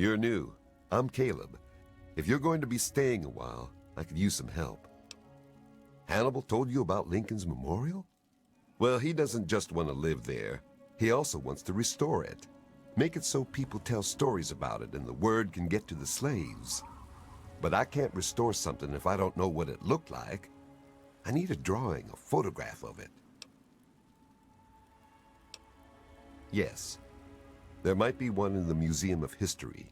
You're new. I'm Caleb. If you're going to be staying a while, I could use some help. Hannibal told you about Lincoln's memorial? Well, he doesn't just want to live there. He also wants to restore it. Make it so people tell stories about it and the word can get to the slaves. But I can't restore something if I don't know what it looked like. I need a drawing, a photograph of it. Yes. There might be one in the Museum of History.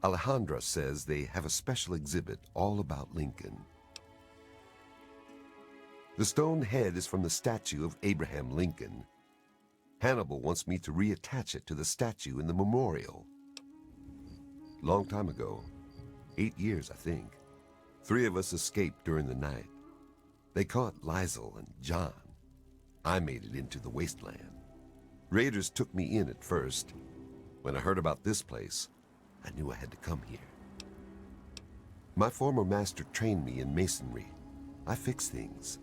Alejandra says they have a special exhibit all about Lincoln. The stone head is from the statue of Abraham Lincoln. Hannibal wants me to reattach it to the statue in the memorial. Long time ago, 8 years, I think, 3 of us escaped during the night. They caught Liesel and John. I made it into the wasteland. Raiders took me in at first. When I heard about this place, I knew I had to come here. My former master trained me in masonry. I fix things.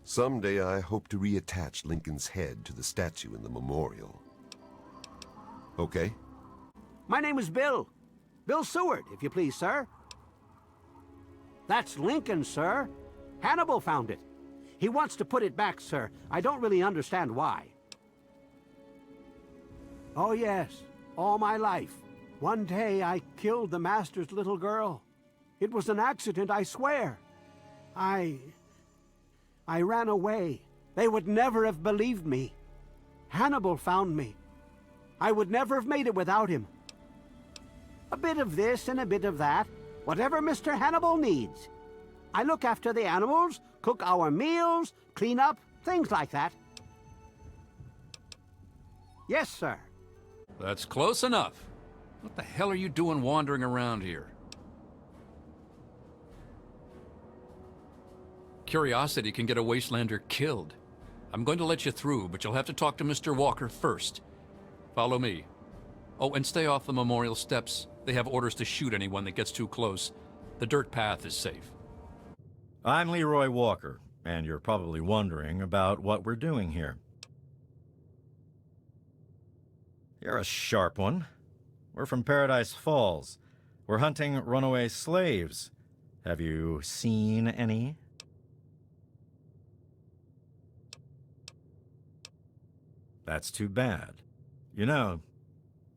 Someday I hope to reattach Lincoln's head to the statue in the memorial. Okay? My name is Bill. Bill Seward, if you please, sir. That's Lincoln, sir. Hannibal found it. He wants to put it back, sir. I don't really understand why. Oh, yes. All my life. One day I killed the master's little girl. It was an accident, I swear. I ran away. They would never have believed me. Hannibal found me. I would never have made it without him. A bit of this and a bit of that. Whatever Mr. Hannibal needs. I look after the animals, cook our meals, clean up, things like that. Yes, sir. That's close enough. What the hell are you doing wandering around here? Curiosity can get a Wastelander killed. I'm going to let you through, but you'll have to talk to Mr. Walker first. Follow me. Oh, and stay off the memorial steps. They have orders to shoot anyone that gets too close. The dirt path is safe. I'm Leroy Walker, and you're probably wondering about what we're doing here. You're a sharp one. We're from Paradise Falls. We're hunting runaway slaves. Have you seen any? That's too bad. You know,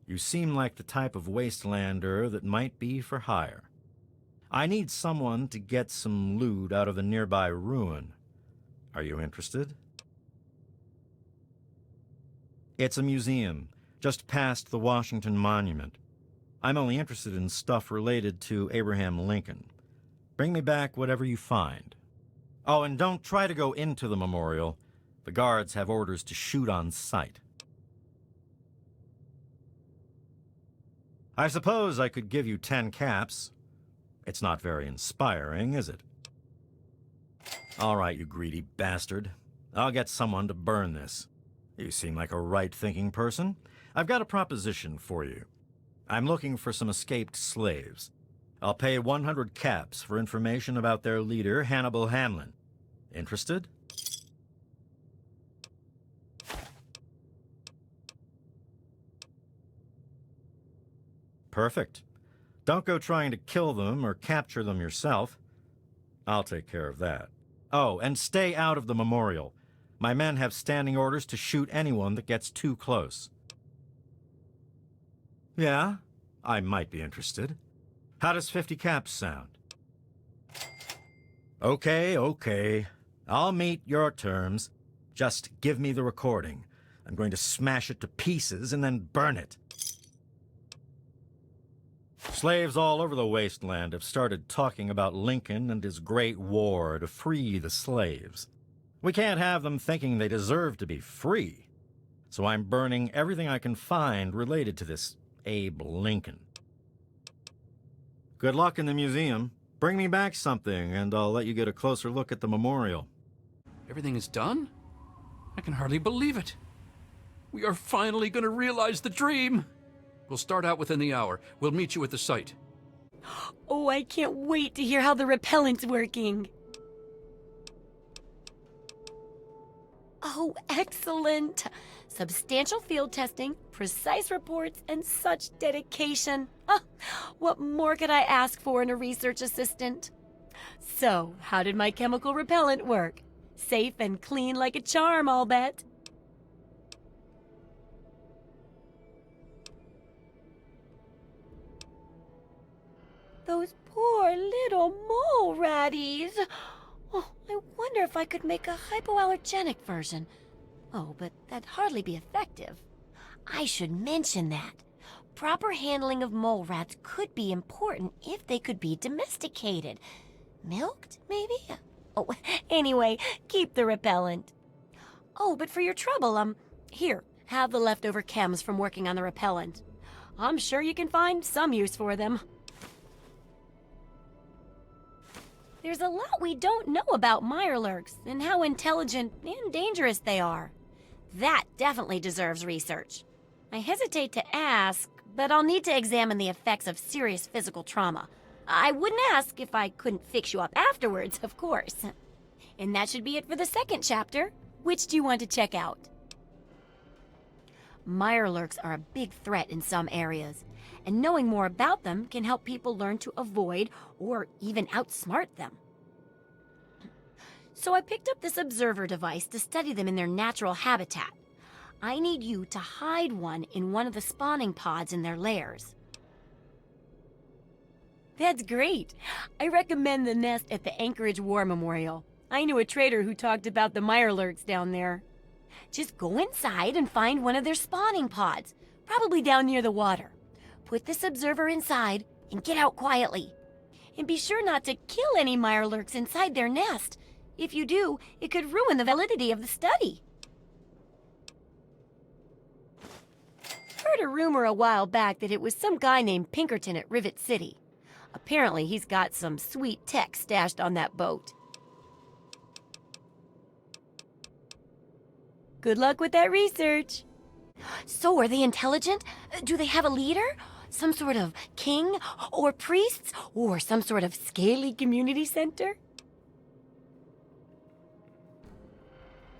you seem like the type of wastelander that might be for hire. I need someone to get some loot out of the nearby ruin. Are you interested? It's a museum, just past the Washington Monument. I'm only interested in stuff related to Abraham Lincoln. Bring me back whatever you find. Oh, and don't try to go into the memorial. The guards have orders to shoot on sight. I suppose I could give you 10 caps. It's not very inspiring, is it? All right, you greedy bastard. I'll get someone to burn this. You seem like a right-thinking person. I've got a proposition for you. I'm looking for some escaped slaves. I'll pay 100 caps for information about their leader, Hannibal Hamlin. Interested? Perfect. Don't go trying to kill them or capture them yourself. I'll take care of that. Oh, and stay out of the memorial. My men have standing orders to shoot anyone that gets too close. Yeah, I might be interested. How does 50 caps sound? Okay. I'll meet your terms. Just give me the recording. I'm going to smash it to pieces and then burn it. Slaves all over the wasteland have started talking about Lincoln and his great war to free the slaves. We can't have them thinking they deserve to be free. So I'm burning everything I can find related to this Abe Lincoln. Good luck in the museum. Bring me back something, and I'll let you get a closer look at the memorial. Everything is done? I can hardly believe it. We are finally going to realize the dream. We'll start out within the hour. We'll meet you at the site. Oh, I can't wait to hear how the repellent's working. Oh, excellent. Substantial field testing, precise reports, and such dedication. Ah, what more could I ask for in a research assistant? So, how did my chemical repellent work? Safe and clean like a charm, I'll bet. Those poor little mole ratties. Oh, I wonder if I could make a hypoallergenic version. Oh, but that'd hardly be effective. I should mention that. Proper handling of mole rats could be important if they could be domesticated. Milked, maybe? Oh, anyway, keep the repellent. Oh, but for your trouble, here, have the leftover chems from working on the repellent. I'm sure you can find some use for them. There's a lot we don't know about Mirelurks and how intelligent and dangerous they are. That definitely deserves research. I hesitate to ask, but I'll need to examine the effects of serious physical trauma. I wouldn't ask if I couldn't fix you up afterwards, of course. And that should be it for the second chapter. Which do you want to check out? Mirelurks are a big threat in some areas, and knowing more about them can help people learn to avoid or even outsmart them. So I picked up this observer device to study them in their natural habitat. I need you to hide one in one of the spawning pods in their lairs. That's great. I recommend the nest at the Anchorage War Memorial. I knew a trader who talked about the Mirelurks down there. Just go inside and find one of their spawning pods, probably down near the water. Put this observer inside and get out quietly. And be sure not to kill any Mirelurks inside their nest. If you do, it could ruin the validity of the study. Heard a rumor a while back that it was some guy named Pinkerton at Rivet City. Apparently, he's got some sweet tech stashed on that boat. Good luck with that research. So, are they intelligent? Do they have a leader? Some sort of king or priests or some sort of scaly community center?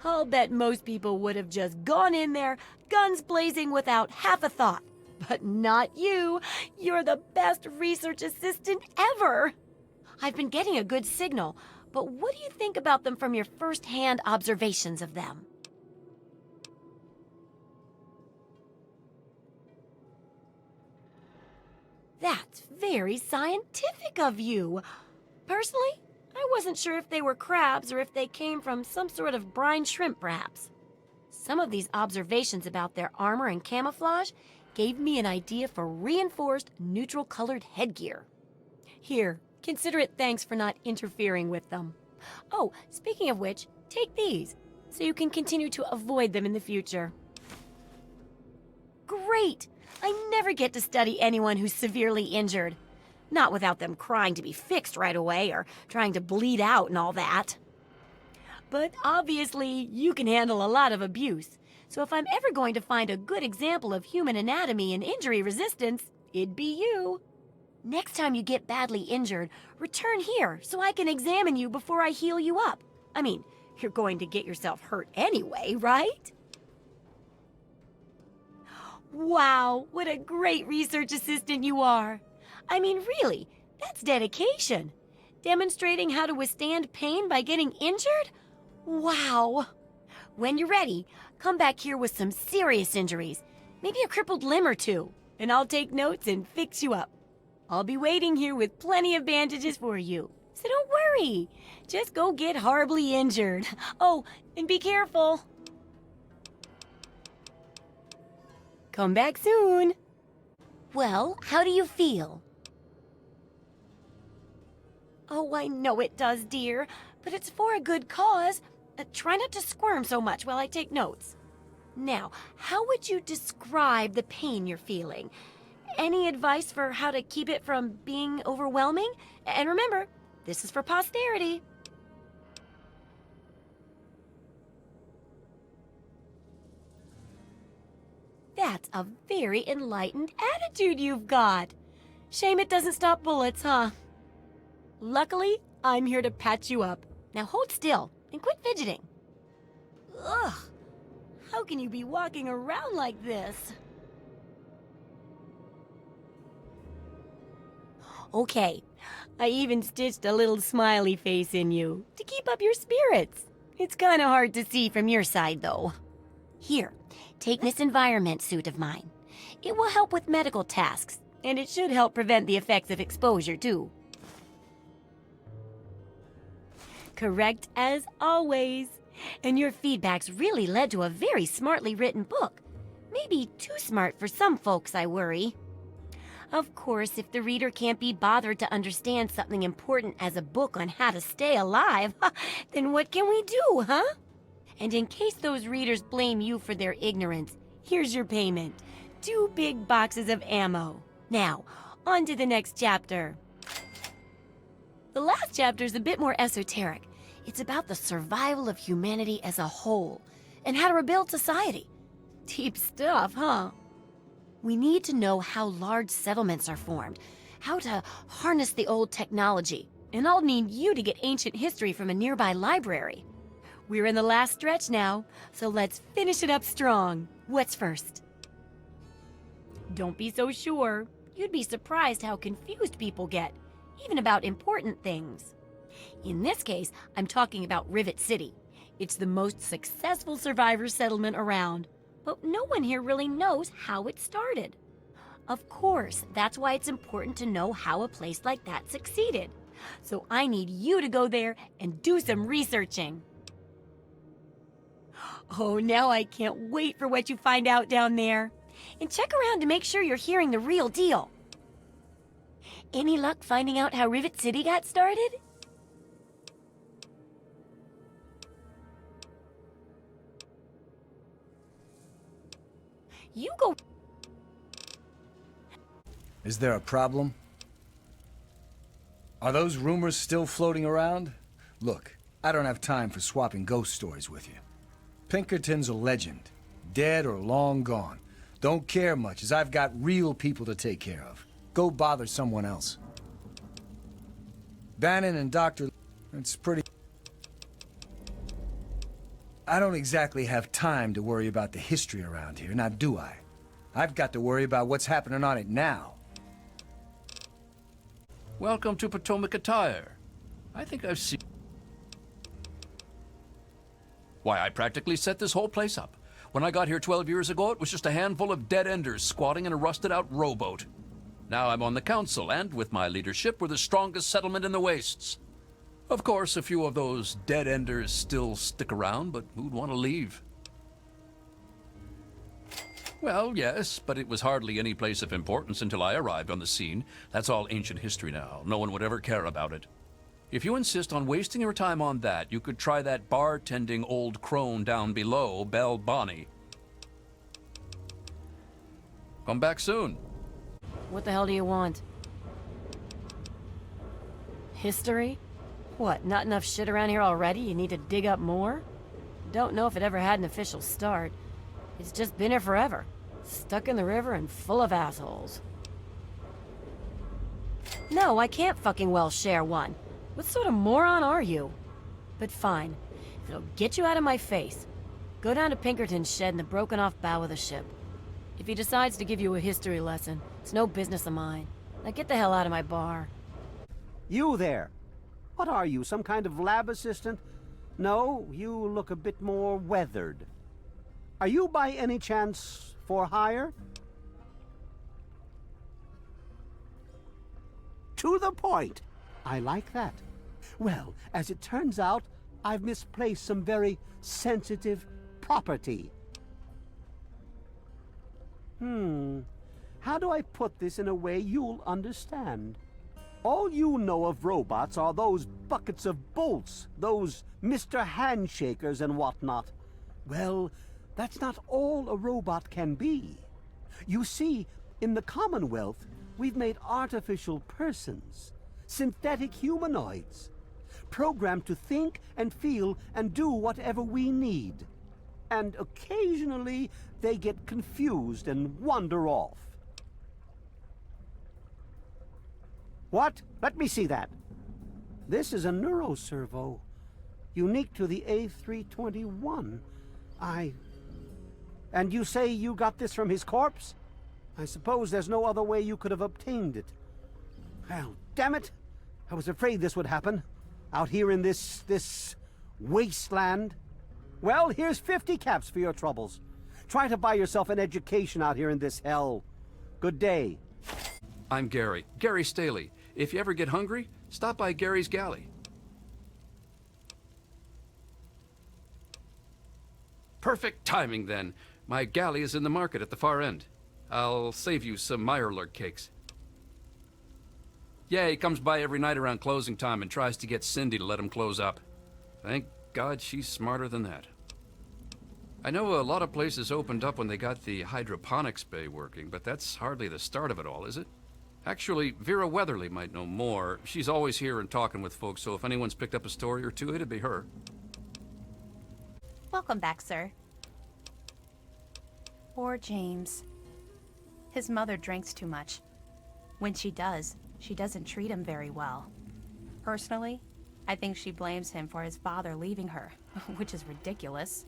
I'll bet most people would have just gone in there, guns blazing without half a thought. But not you. You're the best research assistant ever. I've been getting a good signal, but what do you think about them from your first-hand observations of them? That's very scientific of you. Personally, I wasn't sure if they were crabs or if they came from some sort of brine shrimp, perhaps. Some of these observations about their armor and camouflage gave me an idea for reinforced, neutral-colored headgear. Here, consider it thanks for not interfering with them. Oh, speaking of which, take these, so you can continue to avoid them in the future. Great! I never get to study anyone who's severely injured. Not without them crying to be fixed right away or trying to bleed out and all that. But obviously, you can handle a lot of abuse. So if I'm ever going to find a good example of human anatomy and injury resistance, it'd be you. Next time you get badly injured, return here so I can examine you before I heal you up. I mean, you're going to get yourself hurt anyway, right? Wow, what a great research assistant you are. I mean, really, that's dedication. Demonstrating how to withstand pain by getting injured? Wow. When you're ready, come back here with some serious injuries, maybe a crippled limb or two, and I'll take notes and fix you up. I'll be waiting here with plenty of bandages for you, so don't worry. Just go get horribly injured. Oh, and be careful. Come back soon. Well, how do you feel? Oh, I know it does, dear, but it's for a good cause. Try not to squirm so much while I take notes. Now, how would you describe the pain you're feeling? Any advice for how to keep it from being overwhelming? And remember, this is for posterity. That's a very enlightened attitude you've got. Shame it doesn't stop bullets, huh? Luckily, I'm here to patch you up. Now hold still and quit fidgeting. Ugh, How can you be walking around like this? Okay, I even stitched a little smiley face in you to keep up your spirits. It's kind of hard to see from your side, though. Here, take this environment suit of mine. It will help with medical tasks, and it should help prevent the effects of exposure, too. Correct as always. And your feedback's really led to a very smartly written book. Maybe too smart for some folks, I worry. Of course, if the reader can't be bothered to understand something important as a book on how to stay alive, then what can we do, huh? And in case those readers blame you for their ignorance, here's your payment. 2 big boxes of ammo. Now, on to the next chapter. The last chapter is a bit more esoteric. It's about the survival of humanity as a whole, and how to rebuild society. Deep stuff, huh? We need to know how large settlements are formed, how to harness the old technology, and I'll need you to get ancient history from a nearby library. We're in the last stretch now, so let's finish it up strong. What's first? Don't be so sure. You'd be surprised how confused people get, even about important things. In this case, I'm talking about Rivet City. It's the most successful survivor settlement around, but no one here really knows how it started. Of course, that's why it's important to know how a place like that succeeded. So I need you to go there and do some researching. Oh, now I can't wait for what you find out down there. And check around to make sure you're hearing the real deal. Any luck finding out how Rivet City got started? You go. Is there a problem? Are those rumors still floating around? Look, I don't have time for swapping ghost stories with you. Pinkerton's a legend, dead or long gone. Don't care much, as I've got real people to take care of. Go bother someone else. Bannon and Dr. It's pretty... I don't exactly have time to worry about the history around here, now do I? I've got to worry about what's happening on it now. Welcome to Potomac Attire. I think I've seen... Why, I practically set this whole place up. When I got here 12 years ago, it was just a handful of dead-enders squatting in a rusted-out rowboat. Now I'm on the council, and with my leadership, we're the strongest settlement in the Wastes. Of course, a few of those dead-enders still stick around, but who'd want to leave? Well, yes, but it was hardly any place of importance until I arrived on the scene. That's all ancient history now. No one would ever care about it. If you insist on wasting your time on that, you could try that bartending old crone down below, Belle Bonnie. Come back soon. What the hell do you want? History? What, not enough shit around here already? You need to dig up more? Don't know if it ever had an official start. It's just been here forever. Stuck in the river and full of assholes. No, I can't fucking well share one. What sort of moron are you? But fine. If it'll get you out of my face, go down to Pinkerton's shed in the broken-off bow of the ship. If he decides to give you a history lesson, it's no business of mine. Now get the hell out of my bar. You there. What are you, some kind of lab assistant? No, you look a bit more weathered. Are you by any chance for hire? To the point. I like that. Well, as it turns out, I've misplaced some very sensitive property. How do I put this in a way you'll understand? All you know of robots are those buckets of bolts, those Mr. Handshakers and whatnot. Well, that's not all a robot can be. You see, in the Commonwealth, we've made artificial persons, synthetic humanoids, programmed to think and feel and do whatever we need. And occasionally, they get confused and wander off. What? Let me see that. This is a neuroservo, unique to the A321. And you say you got this from his corpse? I suppose there's no other way you could have obtained it. Well, damn it! I was afraid this would happen. Out here in this wasteland. Well, here's 50 caps for your troubles. Try to buy yourself an education out here in this hell. Good day. I'm Gary. Gary Staley. If you ever get hungry, stop by Gary's Galley. Perfect timing, then. My galley is in the market at the far end. I'll save you some Mirelurk cakes. Yeah, he comes by every night around closing time and tries to get Cindy to let him close up. Thank God she's smarter than that. I know a lot of places opened up when they got the hydroponics bay working, but that's hardly the start of it all, is it? Actually, Vera Weatherly might know more. She's always here and talking with folks, so if anyone's picked up a story or two, it'd be her. Welcome back, sir. Poor James. His mother drinks too much. When she does, she doesn't treat him very well. Personally, I think she blames him for his father leaving her, which is ridiculous.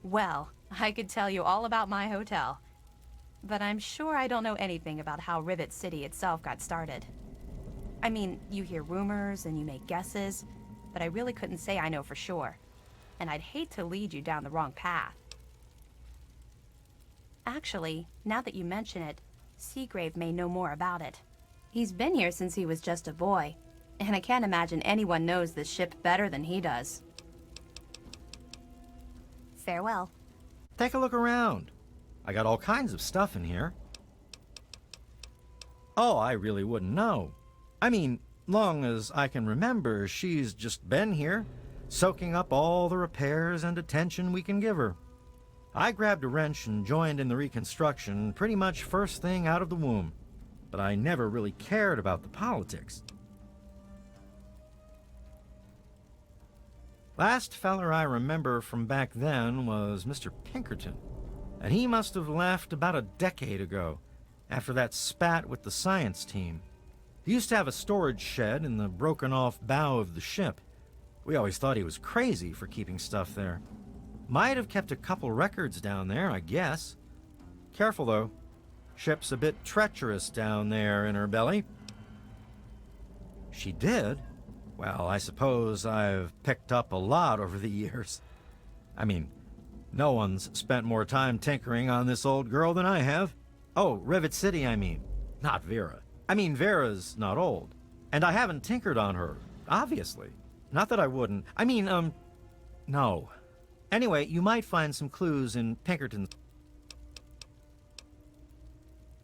Well, I could tell you all about my hotel, but I'm sure I don't know anything about how Rivet City itself got started. I mean, you hear rumors and you make guesses, but I really couldn't say I know for sure, and I'd hate to lead you down the wrong path. Actually, now that you mention it, Seagrave may know more about it. He's been here since he was just a boy, and I can't imagine anyone knows this ship better than he does. Farewell. Take a look around. I got all kinds of stuff in here. Oh, I really wouldn't know. I mean, long as I can remember, she's just been here, soaking up all the repairs and attention we can give her. I grabbed a wrench and joined in the reconstruction pretty much first thing out of the womb, but I never really cared about the politics. Last feller I remember from back then was Mr. Pinkerton, and he must have left about a decade ago, after that spat with the science team. He used to have a storage shed in the broken-off bow of the ship. We always thought he was crazy for keeping stuff there. Might have kept a couple records down there, I guess. Careful, though. Ship's a bit treacherous down there in her belly. She did? Well, I suppose I've picked up a lot over the years. I mean, no one's spent more time tinkering on this old girl than I have. Oh, Rivet City, I mean. Not Vera. I mean, Vera's not old. And I haven't tinkered on her, obviously. Not that I wouldn't. I mean, no. Anyway, you might find some clues in Pinkerton's...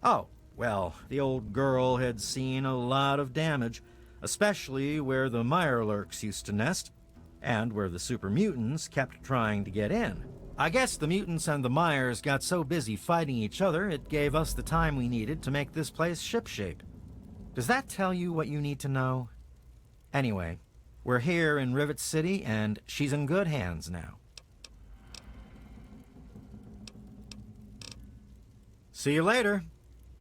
Oh, well, the old girl had seen a lot of damage, especially where the Mirelurks used to nest, and where the super mutants kept trying to get in. I guess the mutants and the Myers got so busy fighting each other, it gave us the time we needed to make this place shipshape. Does that tell you what you need to know? Anyway, we're here in Rivet City, and she's in good hands now. See you later.